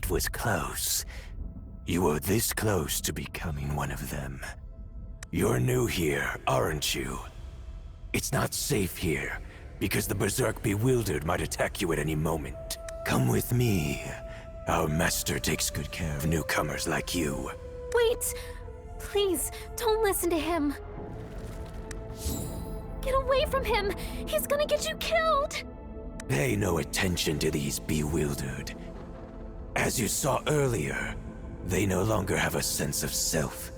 It was close. You were this close to becoming one of them. You're new here, aren't you? It's not safe here, because the Berserk Bewildered might attack you at any moment. Come with me. Our master takes good care of newcomers like you. Wait! Please, don't listen to him. Get away from him! He's gonna get you killed! Pay no attention to these Bewildered. As you saw earlier, they no longer have a sense of self.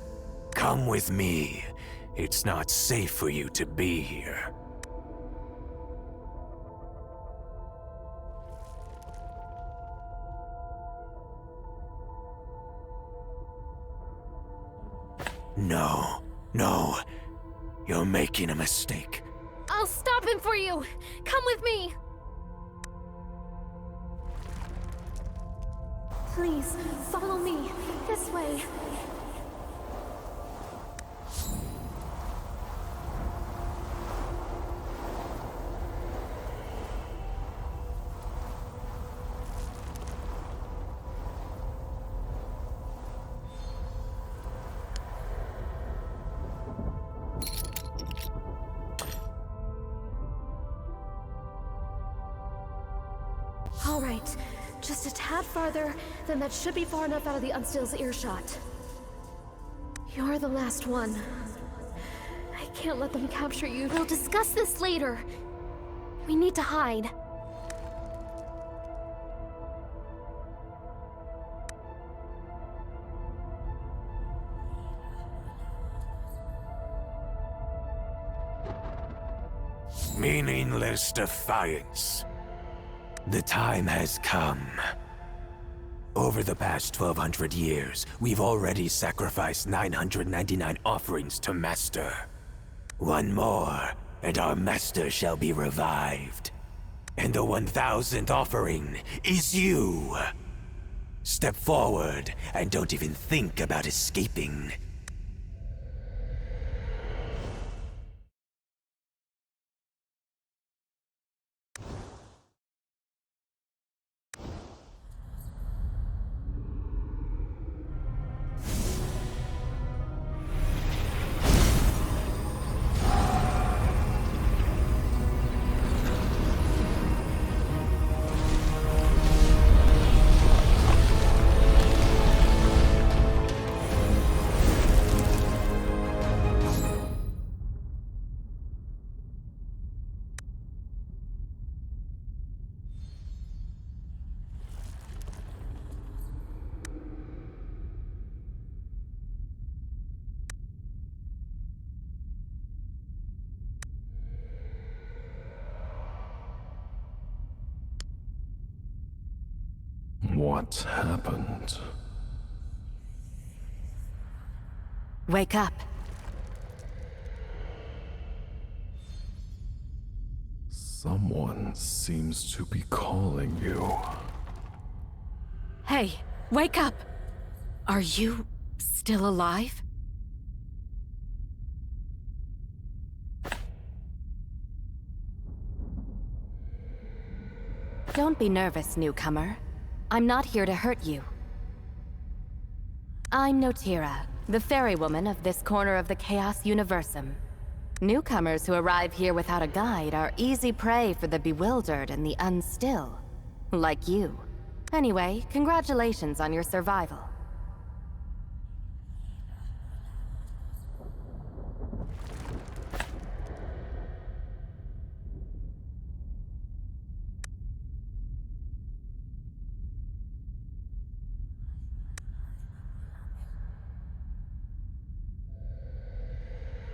Come with me. It's not safe for you to be here. No. You're making a mistake. I'll stop him for you! Come with me! Please, follow me. This way. All right, just a tad farther, then that should be far enough out of the Unstill's earshot. You're the last one. I can't let them capture you. We'll discuss this later. We need to hide. Meaningless defiance. The time has come. Over the past 1200 years, we've already sacrificed 999 offerings to Master. One more, and our Master shall be revived. And the 1000th offering is you. Step forward, and don't even think about escaping. What's happened? Wake up. Someone seems to be calling you. Hey, wake up! Are you still alive? Don't be nervous, newcomer. I'm not here to hurt you. I'm Notira, the fairy woman of this corner of the Chaos Universum. Newcomers who arrive here without a guide are easy prey for the bewildered and the unstill. Like you. Anyway, congratulations on your survival.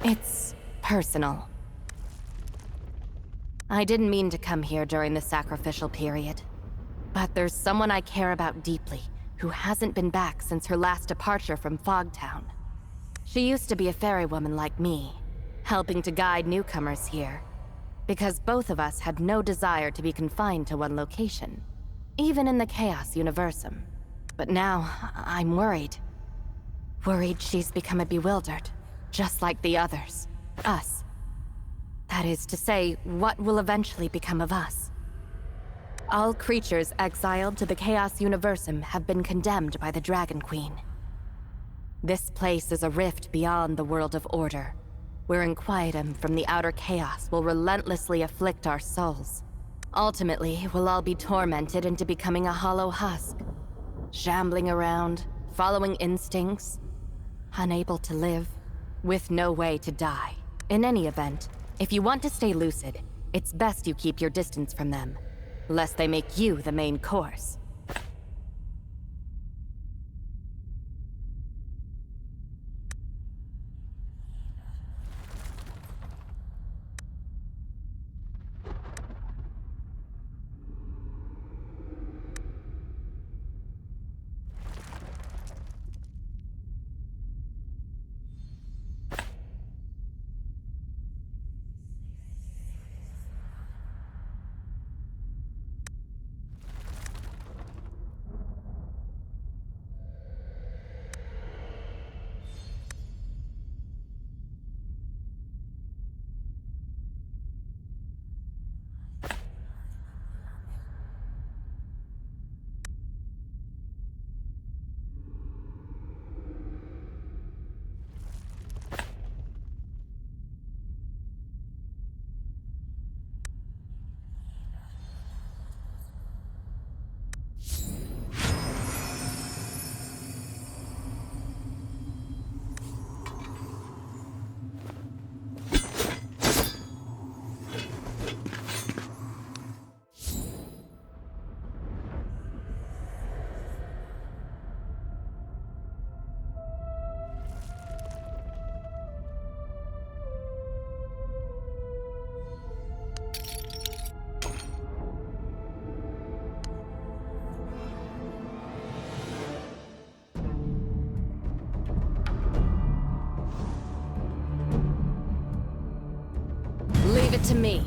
It's personal. I didn't mean to come here during the sacrificial period. But there's someone I care about deeply, who hasn't been back since her last departure from Fogtown. She used to be a fairy woman like me, helping to guide newcomers here. Because both of us had no desire to be confined to one location, even in the Chaos Universum. But now, I'm worried. Worried she's become a bewildered. Just like the others. Us. That is to say, what will eventually become of us? All creatures exiled to the Chaos Universum have been condemned by the Dragon Queen. This place is a rift beyond the world of order, where inquietum from the outer chaos will relentlessly afflict our souls. Ultimately, we'll all be tormented into becoming a hollow husk, shambling around, following instincts, unable to live, with no way to die. In any event, if you want to stay lucid, it's best you keep your distance from them, lest they make you the main course. Leave it to me.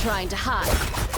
trying to hide.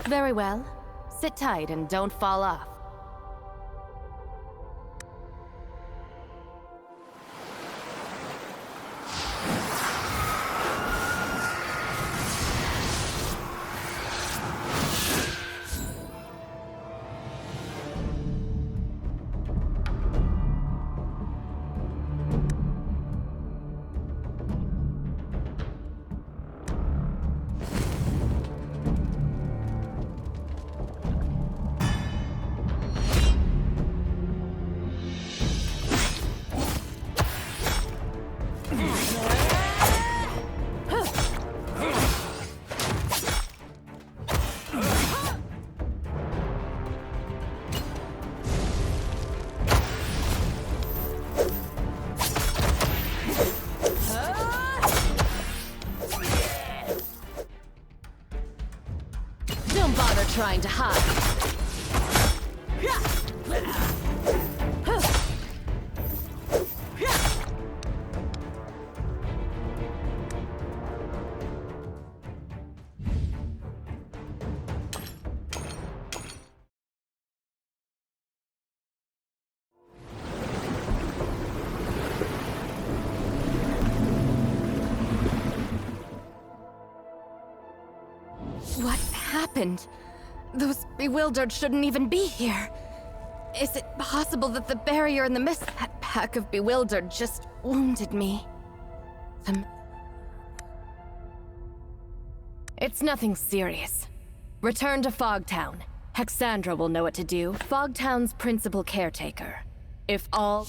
Very well. Sit tight and don't fall off. Don't bother trying to hide. What happened? Those bewildered shouldn't even be here. Is it possible that the barrier in the mist, that pack of bewildered, just wounded me? It's nothing serious. Return to Fogtown. Hexandra will know what to do. Fogtown's principal caretaker. If all...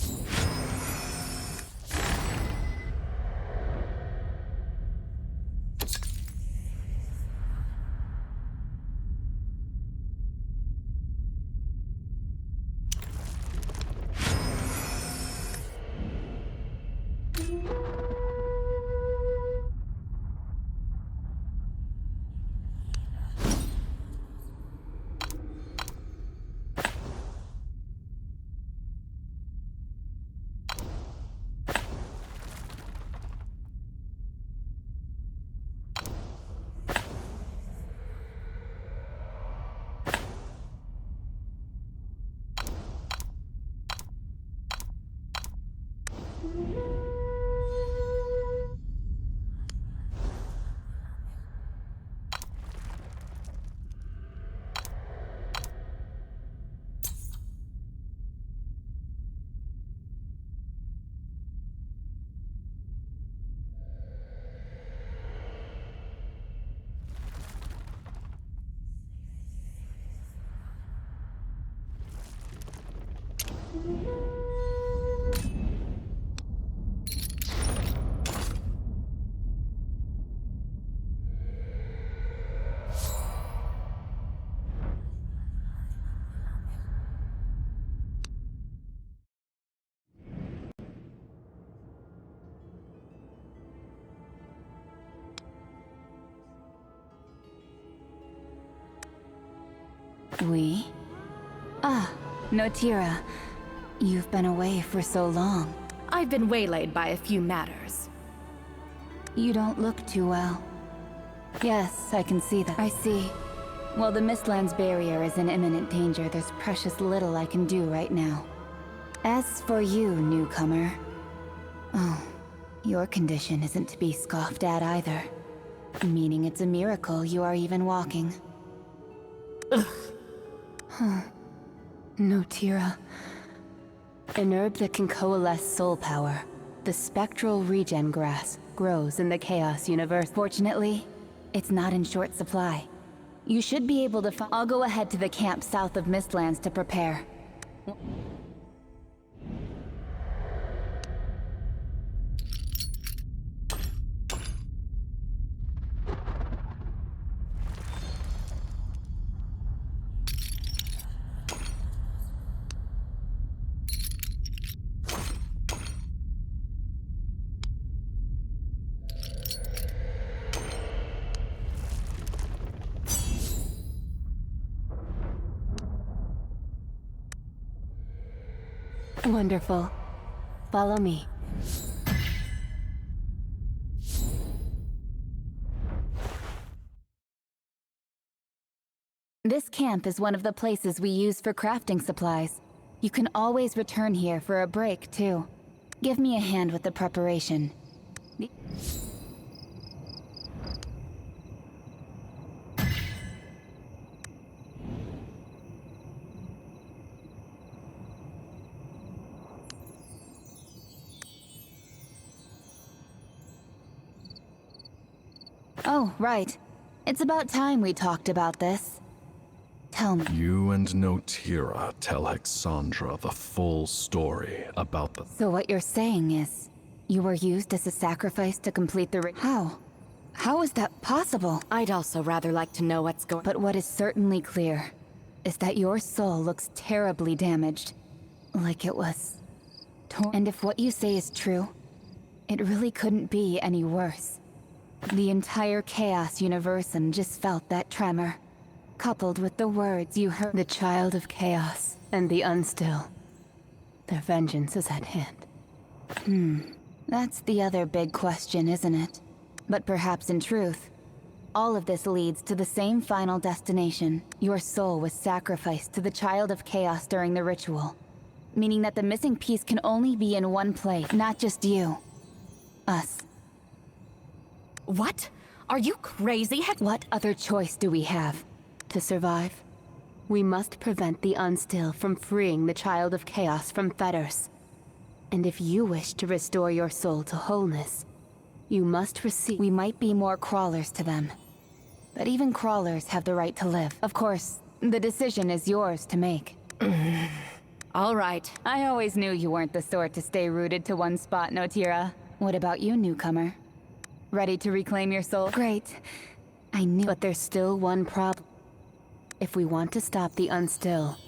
We? Ah, Notira. You've been away for so long. I've been waylaid by a few matters. You don't look too well. Yes, I can see that. I see. While the Mistlands barrier is in imminent danger, there's precious little I can do right now. As for you, newcomer... Oh, your condition isn't to be scoffed at either. Meaning it's a miracle you are even walking. Ugh. Huh. Notira. An herb that can coalesce soul power. The spectral regen grass grows in the Chaos universe. Fortunately, it's not in short supply. You should be able to I'll go ahead to the camp south of Mistlands to prepare. Wonderful. Follow me. This camp is one of the places we use for crafting supplies. You can always return here for a break, too. Give me a hand with the preparation. Oh, right. It's about time we talked about this. Tell me. You and Notira tell Hexandra the full story about the... So what you're saying is, you were used as a sacrifice to complete the ritual? How? How is that possible? I'd also rather like to know what's going... But what is certainly clear is that your soul looks terribly damaged. Like it was torn. And if what you say is true, it really couldn't be any worse. The entire Chaos Universum just felt that tremor, coupled with the words you heard. The Child of Chaos and the Unstill. Their vengeance is at hand. That's the other big question, isn't it? But perhaps in truth, all of this leads to the same final destination. Your soul was sacrificed to the Child of Chaos during the ritual. Meaning that the missing piece can only be in one place, not just you. Us. What? Are you crazy? What other choice do we have? To survive, we must prevent the Unstill from freeing the Child of Chaos from fetters. And if you wish to restore your soul to wholeness, you must receive... We might be more crawlers to them, but even crawlers have the right to live. Of course, the decision is yours to make. All right. I always knew you weren't the sort to stay rooted to one spot, Notira. What about you, newcomer? Ready to reclaim your soul? Great. I knew. But there's still one problem. If we want to stop the Unstill,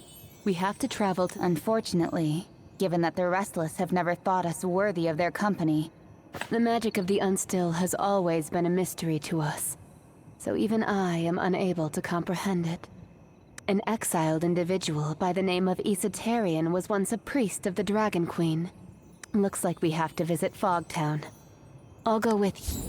we have to travel to... Unfortunately, given that the Restless have never thought us worthy of their company, the magic of the Unstill has always been a mystery to us. So even I am unable to comprehend it. An exiled individual by the name of Esoterian was once a priest of the Dragon Queen. Looks like we have to visit Fogtown. I'll go with you.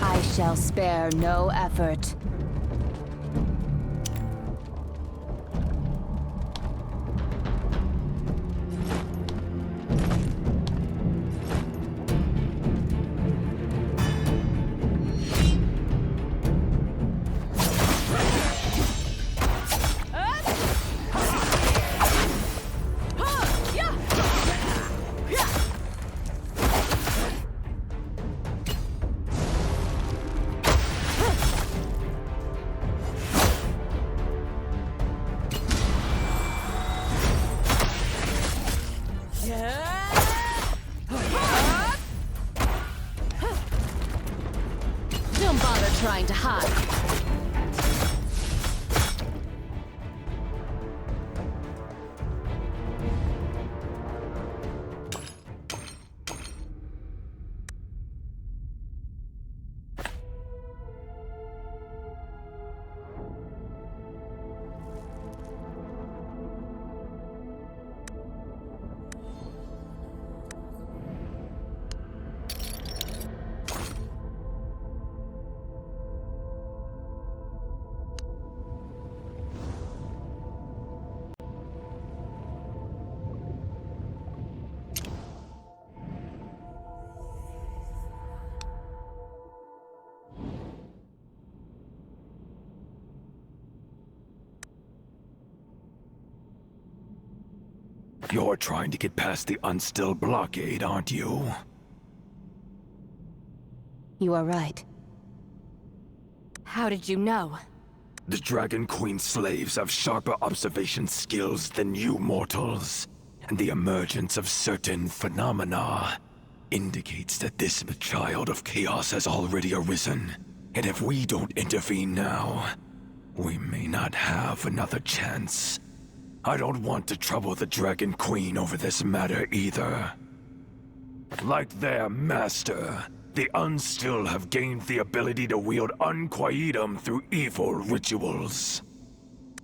I shall spare no effort. trying to hide. You're trying to get past the Unstill blockade, aren't you? You are right. How did you know? The Dragon Queen slaves have sharper observation skills than you mortals, and the emergence of certain phenomena indicates that this child of chaos has already arisen. And if we don't intervene now, we may not have another chance. I don't want to trouble the Dragon Queen over this matter either. Like their master, the Unstill have gained the ability to wield Unquietum through evil rituals.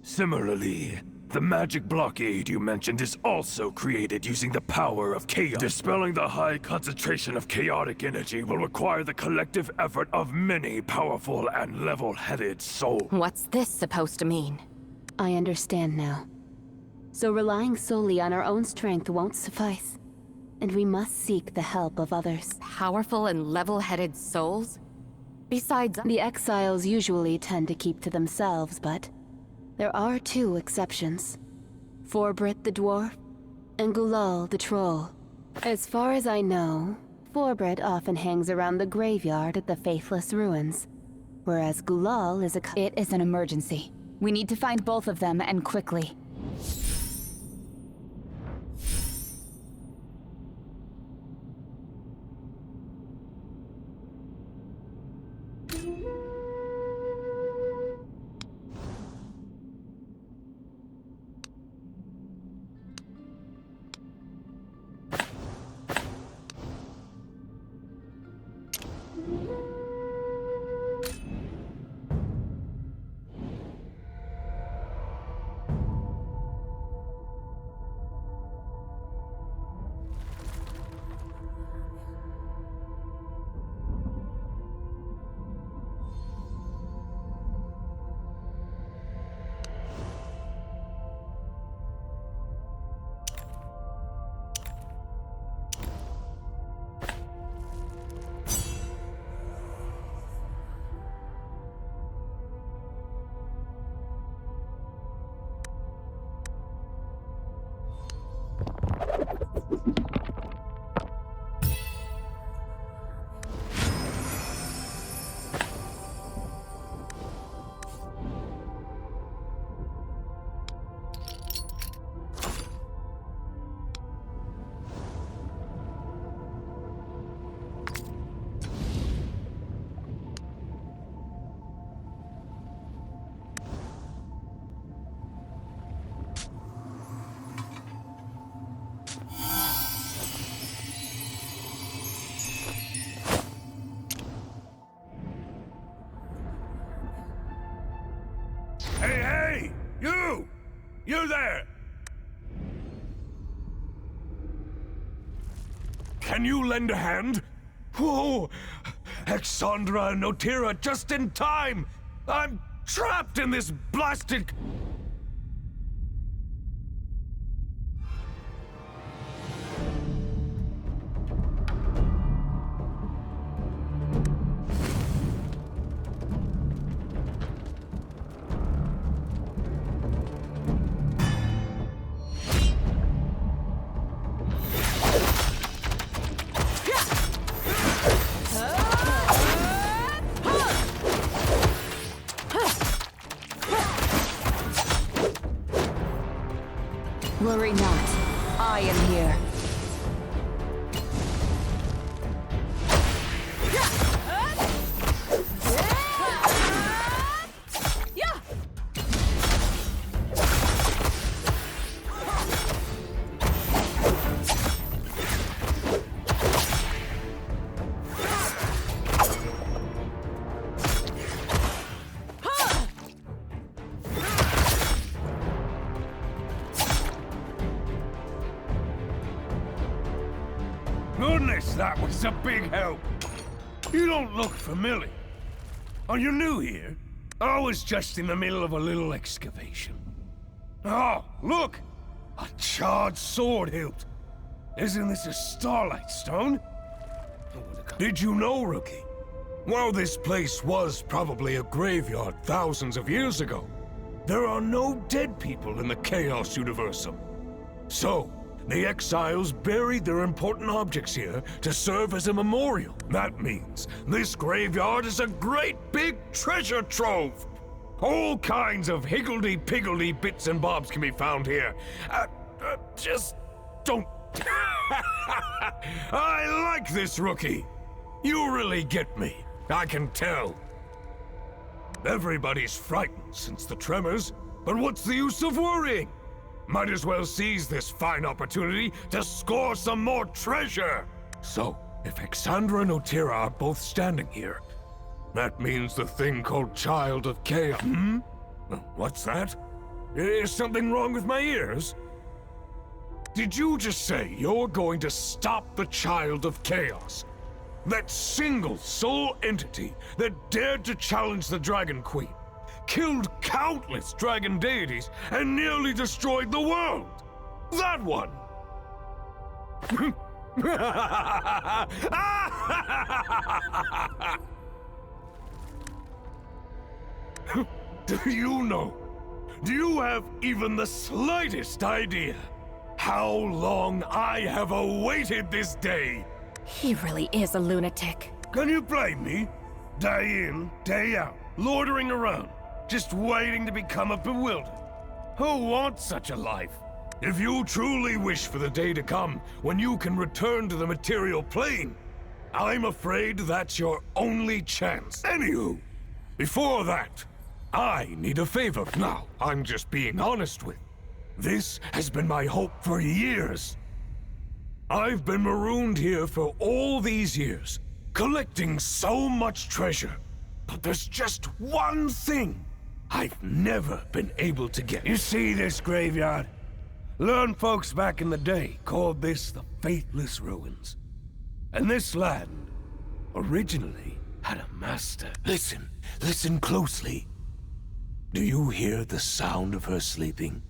Similarly, the magic blockade you mentioned is also created using the power of chaos. Dispelling the high concentration of chaotic energy will require the collective effort of many powerful and level-headed souls. What's this supposed to mean? I understand now. So relying solely on our own strength won't suffice, and we must seek the help of others. Powerful and level-headed souls? Besides, The exiles usually tend to keep to themselves, but there are two exceptions. Forbrit the dwarf, and Gulal the troll. As far as I know, Forbrit often hangs around the graveyard at the Faithless Ruins, whereas Gulal is It is an emergency. We need to find both of them, and quickly. Hey! You! You there! Can you lend a hand? Whoa! Exandra and Notira just in time! I'm trapped in this blasted... Worry not. I am here. Goodness, that was a big help. You don't look familiar. Are you new here? I was just in the middle of a little excavation. Oh, look! A charred sword hilt. Isn't this a starlight stone? Did you know, rookie? While this place was probably a graveyard thousands of years ago, there are no dead people in the Chaos Universum. So, the exiles buried their important objects here to serve as a memorial. That means this graveyard is a great big treasure trove. All kinds of higgledy-piggledy bits and bobs can be found here. Just don't... I like this rookie. You really get me. I can tell. Everybody's frightened since the tremors, but what's the use of worrying? Might as well seize this fine opportunity to score some more treasure. So, if Exandra and Otira are both standing here, that means the thing called Child of Chaos. What's that? Is something wrong with my ears? Did you just say you're going to stop the Child of Chaos? That single sole entity that dared to challenge the Dragon Queen, killed countless dragon deities, and nearly destroyed the world! That one! Do you know? Do you have even the slightest idea how long I have awaited this day? He really is a lunatic. Can you blame me? Day in, day out, loitering around, just waiting to become a bewildered. Who wants such a life? If you truly wish for the day to come when you can return to the material plane, I'm afraid that's your only chance. Anywho, before that, I need a favor. Now, I'm just being honest with you. This has been my hope for years. I've been marooned here for all these years, collecting so much treasure. But there's just one thing I've never been able to get. You see this graveyard? Learned folks back in the day called this the Faithless Ruins. And this land originally had a master. Listen closely. Do you hear the sound of her sleeping?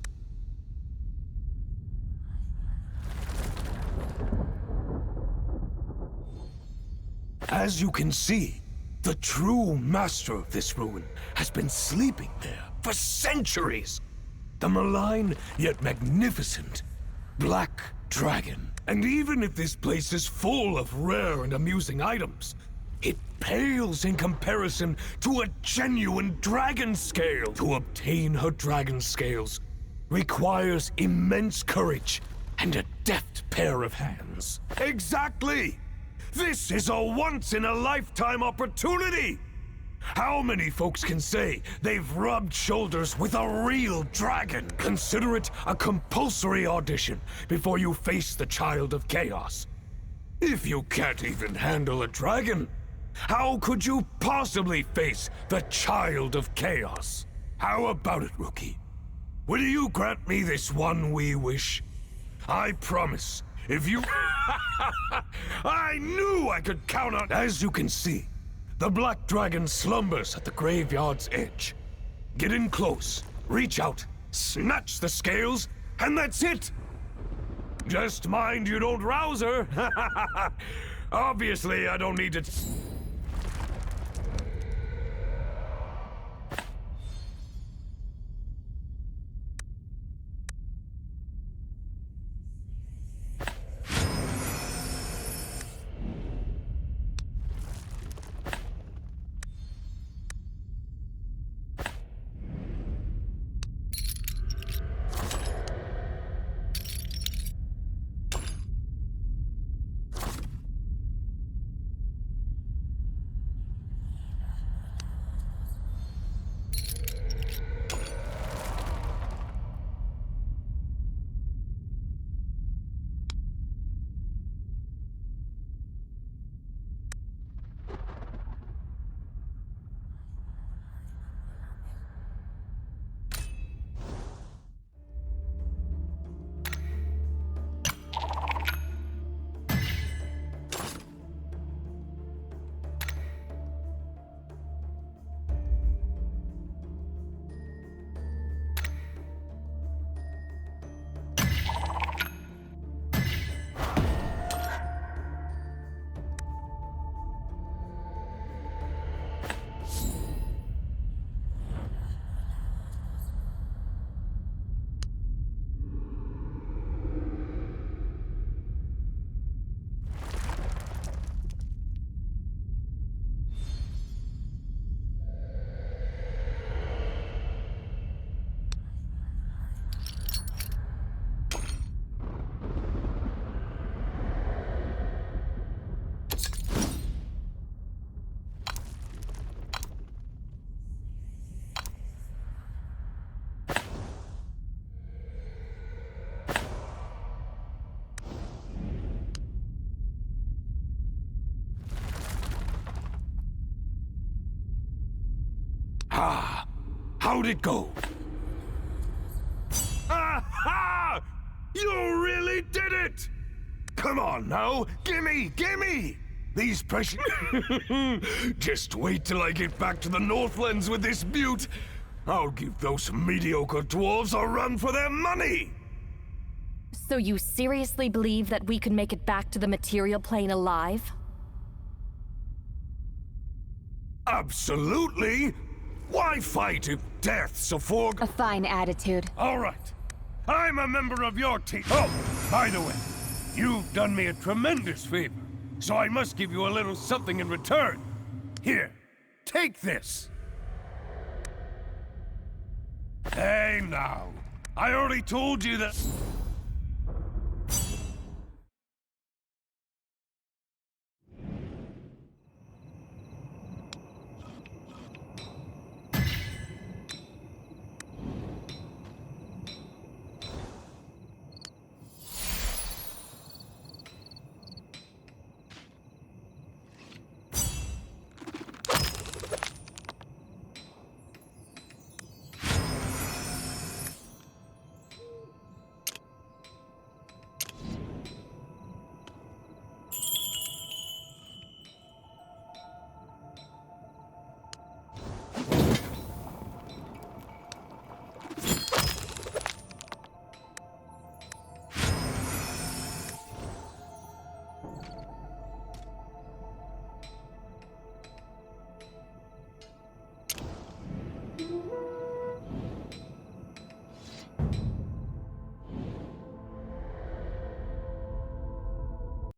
As you can see, the true master of this ruin has been sleeping there for centuries. The malign yet magnificent Black Dragon. And even if this place is full of rare and amusing items, it pales in comparison to a genuine dragon scale. To obtain her dragon scales requires immense courage and a deft pair of hands. Exactly! This is a once-in-a-lifetime opportunity! How many folks can say they've rubbed shoulders with a real dragon? Consider it a compulsory audition before you face the Child of Chaos. If you can't even handle a dragon, how could you possibly face the Child of Chaos? How about it, rookie? Will you grant me this one wee wish? I promise, if you... I knew I could count on... As you can see, the Black Dragon slumbers at the graveyard's edge. Get in close, reach out, snatch the scales, and that's it! Just mind you don't rouse her. Obviously, I don't need to... Aha! How'd it go? Aha! You really did it! Come on now, gimme! These precious... Just wait till I get back to the Northlands with this butte. I'll give those mediocre dwarves a run for their money! So you seriously believe that we could make it back to the material plane alive? Absolutely! Why fight if death's a A fine attitude. All right. I'm a member of your team. Oh, by the way, you've done me a tremendous favor, so I must give you a little something in return. Here, take this. Hey now, I already told you that...